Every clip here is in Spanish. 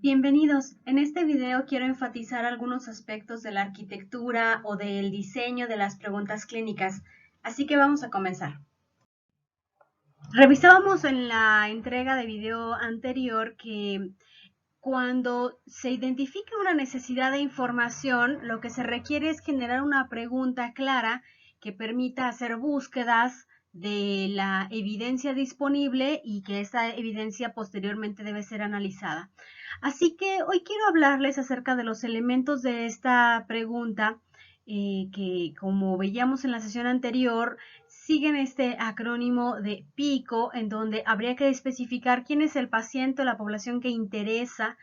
Bienvenidos. En este video quiero enfatizar algunos aspectos de la arquitectura o del diseño de las preguntas clínicas, así que vamos a comenzar. Revisábamos en la entrega de video anterior que cuando se identifica una necesidad de información, lo que se requiere es generar una pregunta clara que permita hacer búsquedas de la evidencia disponible y que esa evidencia posteriormente debe ser analizada. Así que hoy quiero hablarles acerca de los elementos de esta pregunta que, como veíamos en la sesión anterior, siguen este acrónimo de PICO, en donde habría que especificar quién es el paciente o la población que interesa,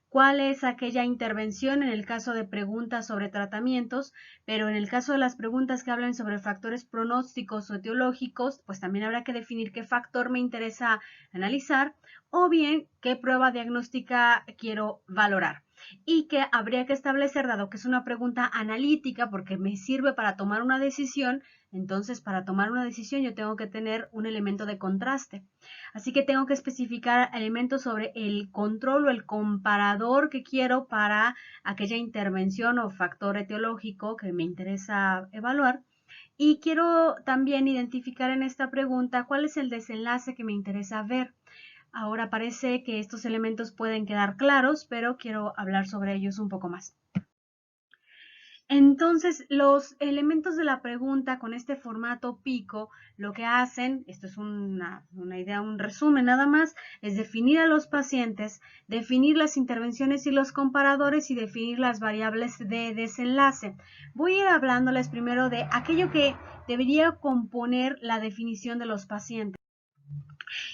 cuál es aquella intervención en el caso de preguntas sobre tratamientos, pero en el caso de las preguntas que hablan sobre factores pronósticos o etiológicos, pues también habrá que definir qué factor me interesa analizar o bien qué prueba diagnóstica quiero valorar. Y que habría que establecer, dado que es una pregunta analítica, porque me sirve para tomar una decisión, entonces para tomar una decisión yo tengo que tener un elemento de contraste. Así que tengo que especificar elementos sobre el control o el comparador que quiero para aquella intervención o factor etiológico que me interesa evaluar. Y quiero también identificar en esta pregunta cuál es el desenlace que me interesa ver. Ahora parece que estos elementos pueden quedar claros, pero quiero hablar sobre ellos un poco más. Entonces, los elementos de la pregunta con este formato pico, lo que hacen, esto es una idea, un resumen nada más, es definir a los pacientes, definir las intervenciones y los comparadores y definir las variables de desenlace. Voy a ir hablándoles primero de aquello que debería componer la definición de los pacientes.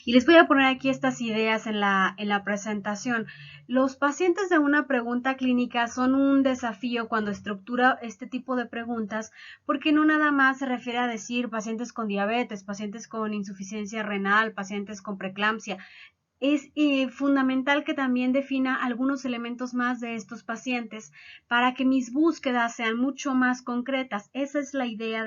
Y les voy a poner aquí estas ideas en la presentación. Los pacientes de una pregunta clínica son un desafío cuando estructura este tipo de preguntas, porque no nada más se refiere a decir pacientes con diabetes, pacientes con insuficiencia renal, pacientes con preeclampsia. Es fundamental que también defina algunos elementos más de estos pacientes para que mis búsquedas sean mucho más concretas. Esa es la idea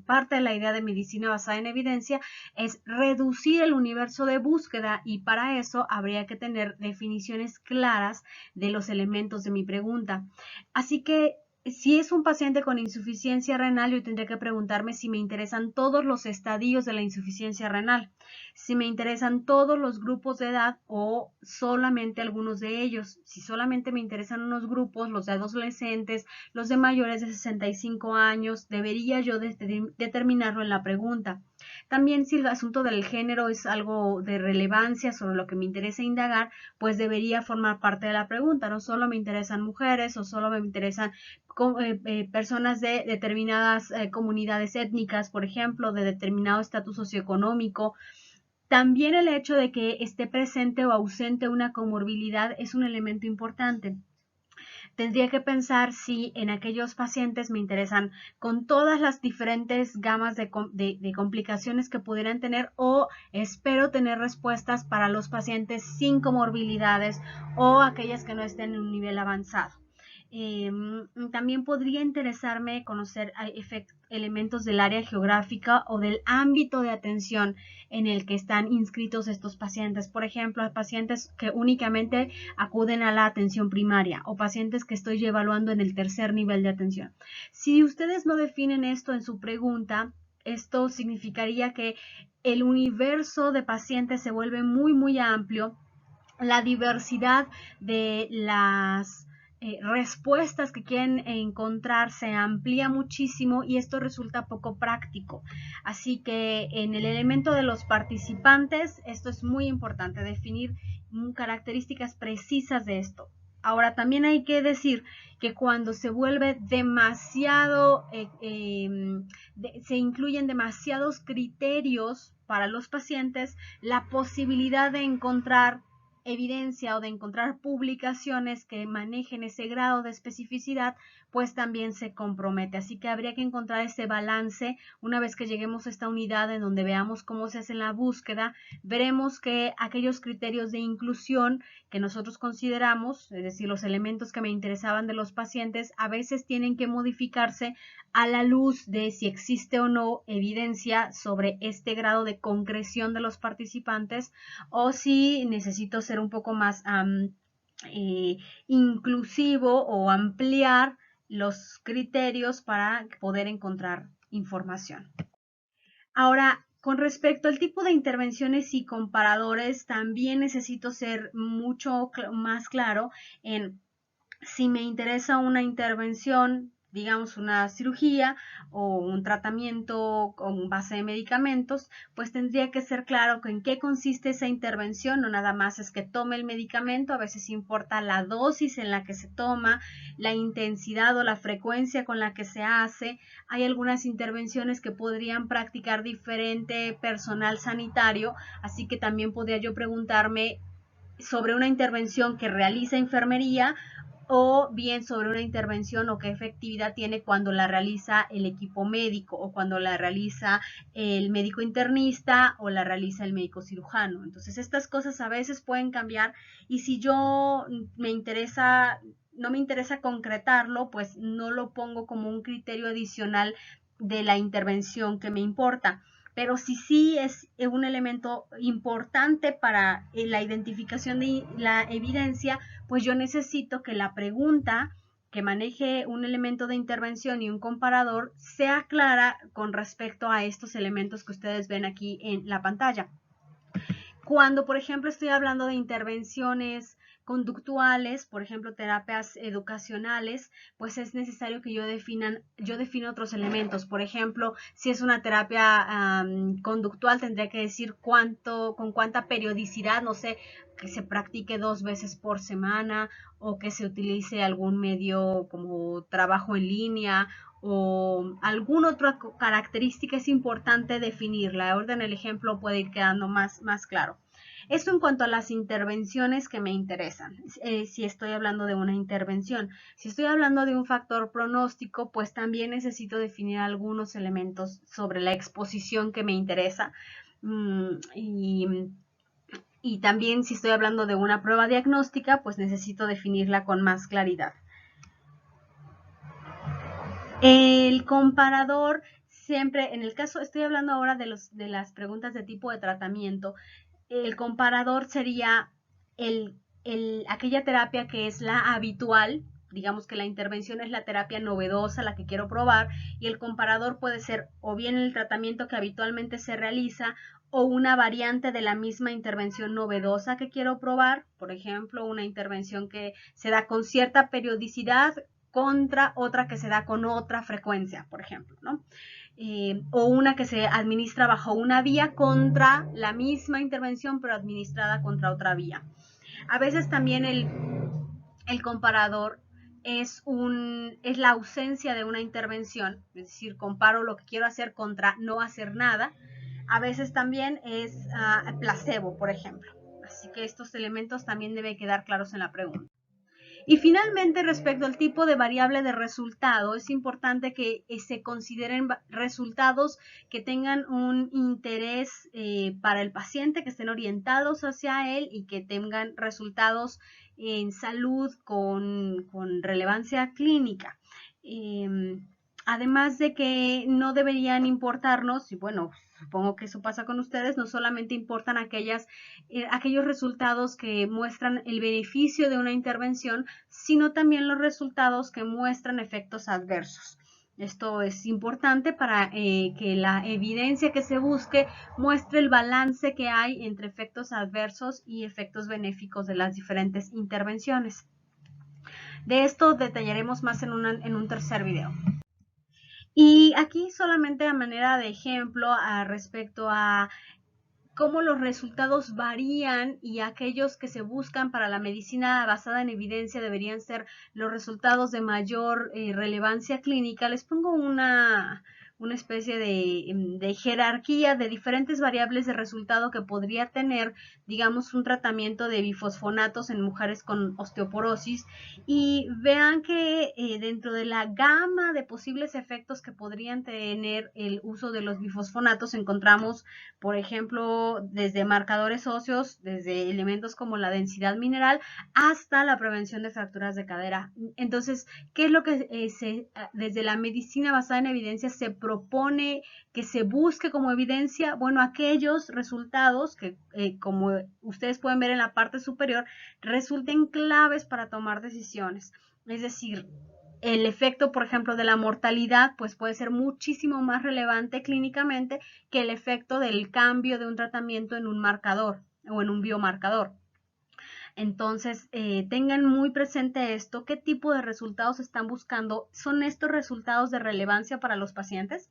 parte de la idea de medicina basada en evidencia, es reducir el universo de búsqueda y para eso habría que tener definiciones claras de los elementos de mi pregunta. Así que si es un paciente con insuficiencia renal, yo tendría que preguntarme si me interesan todos los estadios de la insuficiencia renal, si me interesan todos los grupos de edad o solamente algunos de ellos. Si solamente me interesan unos grupos, los de adolescentes, los de mayores de 65 años, debería yo determinarlo en la pregunta. También si el asunto del género es algo de relevancia sobre lo que me interesa indagar, pues debería formar parte de la pregunta. No solo me interesan mujeres o solo me interesan personas de determinadas comunidades étnicas, por ejemplo, de determinado estatus socioeconómico. También el hecho de que esté presente o ausente una comorbilidad es un elemento importante. Tendría que pensar si en aquellos pacientes me interesan con todas las diferentes gamas de complicaciones que pudieran tener o espero tener respuestas para los pacientes sin comorbilidades o aquellas que no estén en un nivel avanzado. También podría interesarme conocer elementos del área geográfica o del ámbito de atención en el que están inscritos estos pacientes. Por ejemplo, pacientes que únicamente acuden a la atención primaria o pacientes que estoy evaluando en el tercer nivel de atención. Si ustedes no definen esto en su pregunta, esto significaría que el universo de pacientes se vuelve muy amplio. La diversidad de las respuestas que quieren encontrar se amplía muchísimo y esto resulta poco práctico. Así que en el elemento de los participantes, esto es muy importante, definir características precisas de esto. Ahora, también hay que decir que cuando se vuelve demasiado, se incluyen demasiados criterios para los pacientes, la posibilidad de encontrar evidencia o de encontrar publicaciones que manejen ese grado de especificidad, pues también se compromete. Así que habría que encontrar ese balance una vez que lleguemos a esta unidad en donde veamos cómo se hace la búsqueda, veremos que aquellos criterios de inclusión que nosotros consideramos, es decir, los elementos que me interesaban de los pacientes, a veces tienen que modificarse a la luz de si existe o no evidencia sobre este grado de concreción de los participantes o si necesito ser un poco más inclusivo o ampliar los criterios para poder encontrar información. Ahora, con respecto al tipo de intervenciones y comparadores, también necesito ser mucho más claro en si me interesa una intervención, digamos una cirugía o un tratamiento con base de medicamentos, pues tendría que ser claro en qué consiste esa intervención. No nada más es que tome el medicamento, a veces importa la dosis en la que se toma, la intensidad o la frecuencia con la que se hace. Hay algunas intervenciones que podrían practicar diferente personal sanitario, así que también podría yo preguntarme sobre una intervención que realiza enfermería o bien sobre una intervención o qué efectividad tiene cuando la realiza el equipo médico o cuando la realiza el médico internista o la realiza el médico cirujano. Entonces estas cosas a veces pueden cambiar y si yo no me interesa concretarlo, pues no lo pongo como un criterio adicional de la intervención que me importa. Pero sí es un elemento importante para la identificación de la evidencia, pues yo necesito que la pregunta que maneje un elemento de intervención y un comparador sea clara con respecto a estos elementos que ustedes ven aquí en la pantalla. Cuando, por ejemplo, estoy hablando de intervenciones conductuales, por ejemplo, terapias educacionales, pues es necesario que yo defina otros elementos. Por ejemplo, si es una terapia conductual, tendría que decir con cuánta periodicidad, no sé, que se practique 2 veces por semana o que se utilice algún medio como trabajo en línea o alguna otra característica. Es importante definirla. Ahora en el ejemplo puede ir quedando más claro. Esto en cuanto a las intervenciones que me interesan, si estoy hablando de una intervención. Si estoy hablando de un factor pronóstico, pues también necesito definir algunos elementos sobre la exposición que me interesa. Y también si estoy hablando de una prueba diagnóstica, pues necesito definirla con más claridad. El comparador siempre, en el caso, estoy hablando ahora de las preguntas de tipo de tratamiento. El comparador sería aquella terapia que es la habitual, digamos que la intervención es la terapia novedosa, la que quiero probar, y el comparador puede ser o bien el tratamiento que habitualmente se realiza o una variante de la misma intervención novedosa que quiero probar, por ejemplo, una intervención que se da con cierta periodicidad contra otra que se da con otra frecuencia, por ejemplo, ¿no? O una que se administra bajo una vía contra la misma intervención, pero administrada contra otra vía. A veces también el comparador es la ausencia de una intervención, es decir, comparo lo que quiero hacer contra no hacer nada. A veces también es placebo, por ejemplo. Así que estos elementos también deben quedar claros en la pregunta. Y finalmente, respecto al tipo de variable de resultado, es importante que se consideren resultados que tengan un interés para el paciente, que estén orientados hacia él y que tengan resultados en salud con relevancia clínica. Además de que no deberían importarnos, y bueno, supongo que eso pasa con ustedes, no solamente importan aquellos resultados que muestran el beneficio de una intervención, sino también los resultados que muestran efectos adversos. Esto es importante para que la evidencia que se busque muestre el balance que hay entre efectos adversos y efectos benéficos de las diferentes intervenciones. De esto detallaremos más en un tercer video. Y aquí solamente a manera de ejemplo respecto a cómo los resultados varían y aquellos que se buscan para la medicina basada en evidencia deberían ser los resultados de mayor relevancia clínica, les pongo una especie de jerarquía de diferentes variables de resultado que podría tener, digamos, un tratamiento de bifosfonatos en mujeres con osteoporosis, y vean que dentro de la gama de posibles efectos que podrían tener el uso de los bifosfonatos encontramos, por ejemplo, desde marcadores óseos, desde elementos como la densidad mineral, hasta la prevención de fracturas de cadera. Entonces, ¿qué es lo que desde la medicina basada en evidencia se propone propone que se busque como evidencia? Bueno, aquellos resultados que, como ustedes pueden ver en la parte superior, resulten claves para tomar decisiones. Es decir, el efecto, por ejemplo, de la mortalidad, pues puede ser muchísimo más relevante clínicamente que el efecto del cambio de un tratamiento en un marcador o en un biomarcador. Entonces, tengan muy presente esto, qué tipo de resultados están buscando. ¿Son estos resultados de relevancia para los pacientes?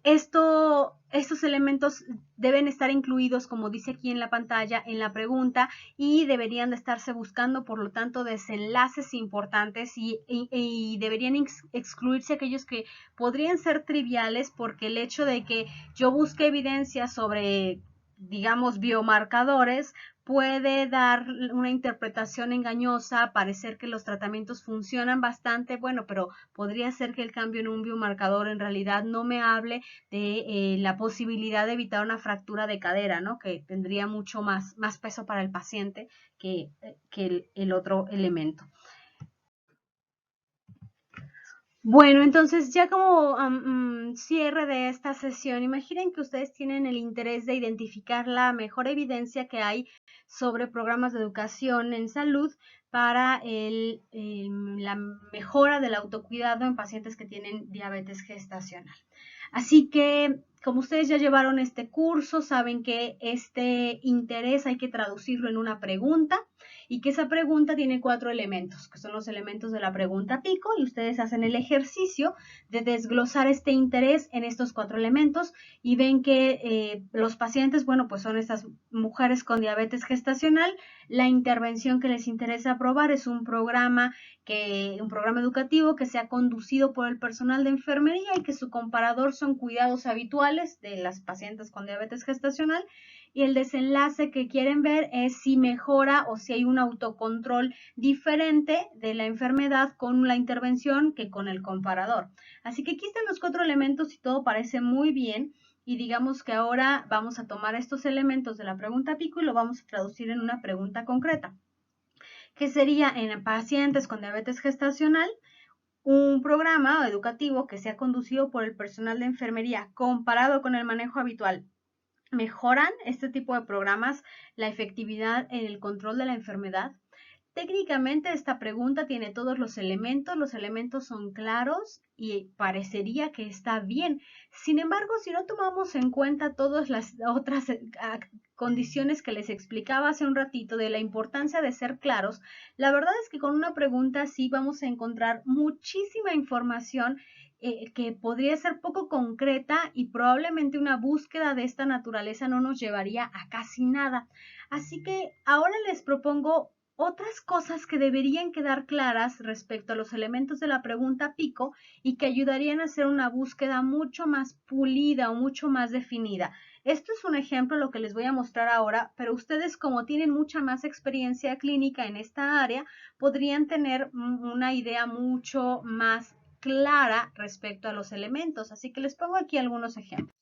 Estos elementos deben estar incluidos, como dice aquí en la pantalla, en la pregunta, y deberían de estarse buscando, por lo tanto, desenlaces importantes y deberían excluirse aquellos que podrían ser triviales, porque el hecho de que yo busque evidencia sobre, digamos, biomarcadores, puede dar una interpretación engañosa, parecer que los tratamientos funcionan bastante, bueno, pero podría ser que el cambio en un biomarcador en realidad no me hable de la posibilidad de evitar una fractura de cadera, ¿no? Que tendría mucho más peso para el paciente que el otro elemento. Bueno, entonces ya como cierre de esta sesión, imaginen que ustedes tienen el interés de identificar la mejor evidencia que hay sobre programas de educación en salud para la mejora del autocuidado en pacientes que tienen diabetes gestacional. Así que, como ustedes ya llevaron este curso, saben que este interés hay que traducirlo en una pregunta y que esa pregunta tiene 4 elementos, que son los elementos de la pregunta pico, y ustedes hacen el ejercicio de desglosar este interés en estos 4 elementos y ven que los pacientes, bueno, pues son estas mujeres con diabetes gestacional. La intervención que les interesa aprobar es un programa educativo que sea conducido por el personal de enfermería y que su comparador son cuidados habituales de las pacientes con diabetes gestacional, y el desenlace que quieren ver es si mejora o si hay un autocontrol diferente de la enfermedad con la intervención que con el comparador. Así que aquí están los 4 elementos y todo parece muy bien. Y digamos que ahora vamos a tomar estos elementos de la pregunta pico y lo vamos a traducir en una pregunta concreta, que sería en pacientes con diabetes gestacional, un programa educativo que sea conducido por el personal de enfermería comparado con el manejo habitual. ¿Mejoran este tipo de programas la efectividad en el control de la enfermedad? Técnicamente esta pregunta tiene todos los elementos son claros y parecería que está bien. Sin embargo, si no tomamos en cuenta todas las otras condiciones que les explicaba hace un ratito de la importancia de ser claros, la verdad es que con una pregunta así vamos a encontrar muchísima información que podría ser poco concreta, y probablemente una búsqueda de esta naturaleza no nos llevaría a casi nada. Así que ahora les propongo otras cosas que deberían quedar claras respecto a los elementos de la pregunta pico y que ayudarían a hacer una búsqueda mucho más pulida o mucho más definida. Esto es un ejemplo lo que les voy a mostrar ahora, pero ustedes, como tienen mucha más experiencia clínica en esta área, podrían tener una idea mucho más clara respecto a los elementos. Así que les pongo aquí algunos ejemplos.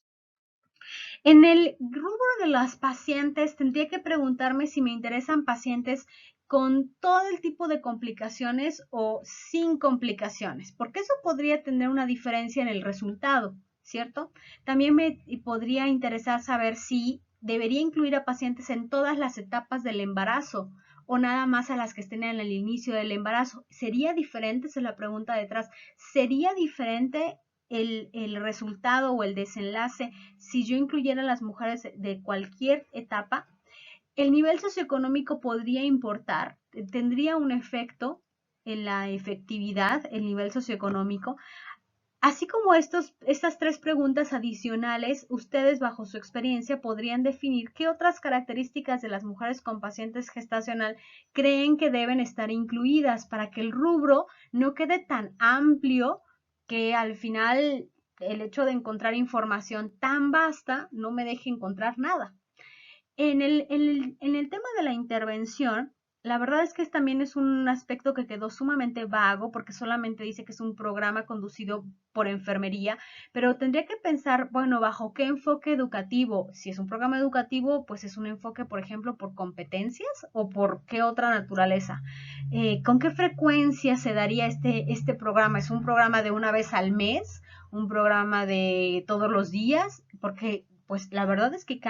En el rubro de las pacientes, tendría que preguntarme si me interesan pacientes con todo el tipo de complicaciones o sin complicaciones, porque eso podría tener una diferencia en el resultado, ¿cierto? También me podría interesar saber si debería incluir a pacientes en todas las etapas del embarazo o nada más a las que estén en el inicio del embarazo. ¿Sería diferente? Esa es la pregunta detrás. ¿Sería diferente el resultado o el desenlace si yo incluyera a las mujeres de cualquier etapa? El nivel socioeconómico podría importar, tendría un efecto en la efectividad, el nivel socioeconómico. Así como estas 3 preguntas adicionales, ustedes bajo su experiencia podrían definir qué otras características de las mujeres con pacientes gestacional creen que deben estar incluidas para que el rubro no quede tan amplio que al final el hecho de encontrar información tan vasta no me deje encontrar nada. En el tema de la intervención, la verdad es que también es un aspecto que quedó sumamente vago, porque solamente dice que es un programa conducido por enfermería, pero tendría que pensar, bueno, ¿bajo qué enfoque educativo? Si es un programa educativo, pues es un enfoque, por ejemplo, por competencias o por qué otra naturaleza. ¿Con qué frecuencia se daría este programa? ¿Es un programa de una vez al mes un programa de todos los días, porque pues la verdad es que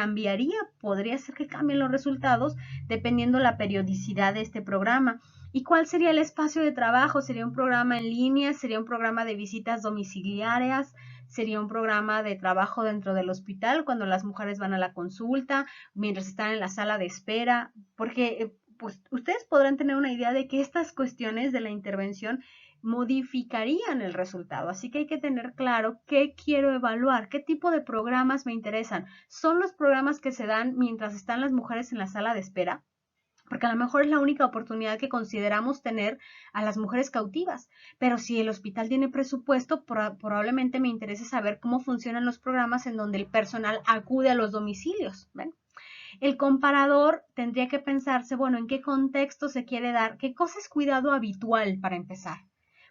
podría ser que cambien los resultados dependiendo la periodicidad de este programa. ¿Y cuál sería el espacio de trabajo? ¿Sería un programa en línea? ¿Sería un programa de visitas domiciliarias? ¿Sería un programa de trabajo dentro del hospital cuando las mujeres van a la consulta, mientras están en la sala de espera? Porque pues ustedes podrán tener una idea de que estas cuestiones de la intervención modificarían el resultado. Así que hay que tener claro qué quiero evaluar, qué tipo de programas me interesan. ¿Son los programas que se dan mientras están las mujeres en la sala de espera? Porque a lo mejor es la única oportunidad que consideramos tener a las mujeres cautivas. Pero si el hospital tiene presupuesto, probablemente me interese saber cómo funcionan los programas en donde el personal acude a los domicilios. ¿Ven? El comparador tendría que pensarse, bueno, en qué contexto se quiere dar, qué cosa es cuidado habitual para empezar.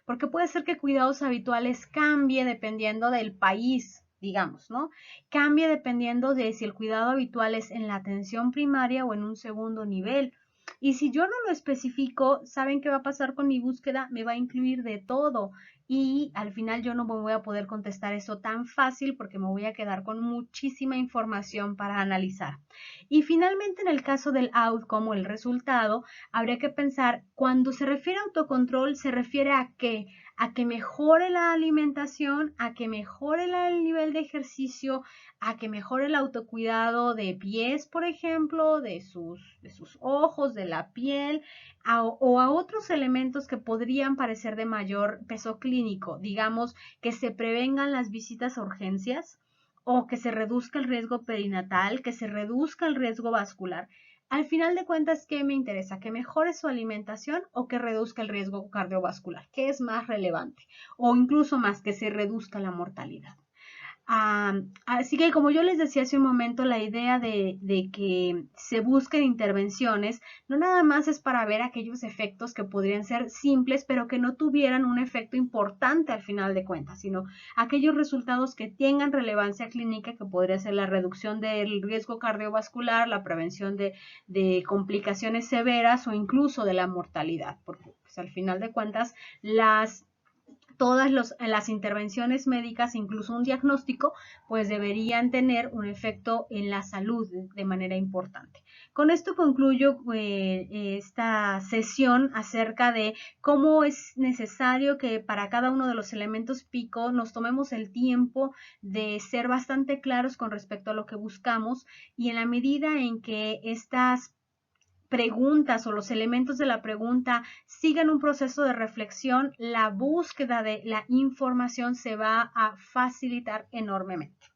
Porque puede ser que cuidados habituales cambie dependiendo del país, digamos, ¿no? Cambie dependiendo de si el cuidado habitual es en la atención primaria o en un segundo nivel. Y si yo no lo especifico, ¿saben qué va a pasar con mi búsqueda? Me va a incluir de todo y al final yo no me voy a poder contestar eso tan fácil porque me voy a quedar con muchísima información para analizar. Y finalmente, en el caso del outcome o el resultado, habría que pensar, cuando se refiere a autocontrol, ¿se refiere a qué? A que mejore la alimentación, a que mejore el nivel de ejercicio, a que mejore el autocuidado de pies, por ejemplo, de sus ojos, de la piel, o a otros elementos que podrían parecer de mayor peso clínico, digamos, que se prevengan las visitas a urgencias o que se reduzca el riesgo perinatal, que se reduzca el riesgo vascular. Al final de cuentas, ¿qué me interesa? ¿Que mejore su alimentación o que reduzca el riesgo cardiovascular? ¿Qué es más relevante? O incluso más, que se reduzca la mortalidad. Así que como yo les decía hace un momento, la idea de que se busquen intervenciones no nada más es para ver aquellos efectos que podrían ser simples, pero que no tuvieran un efecto importante al final de cuentas, sino aquellos resultados que tengan relevancia clínica, que podría ser la reducción del riesgo cardiovascular, la prevención de complicaciones severas o incluso de la mortalidad, porque pues, al final de cuentas todas las intervenciones médicas, incluso un diagnóstico, pues deberían tener un efecto en la salud de manera importante. Con esto concluyo esta sesión acerca de cómo es necesario que para cada uno de los elementos pico nos tomemos el tiempo de ser bastante claros con respecto a lo que buscamos y en la medida en que estas preguntas o los elementos de la pregunta sigan un proceso de reflexión, la búsqueda de la información se va a facilitar enormemente.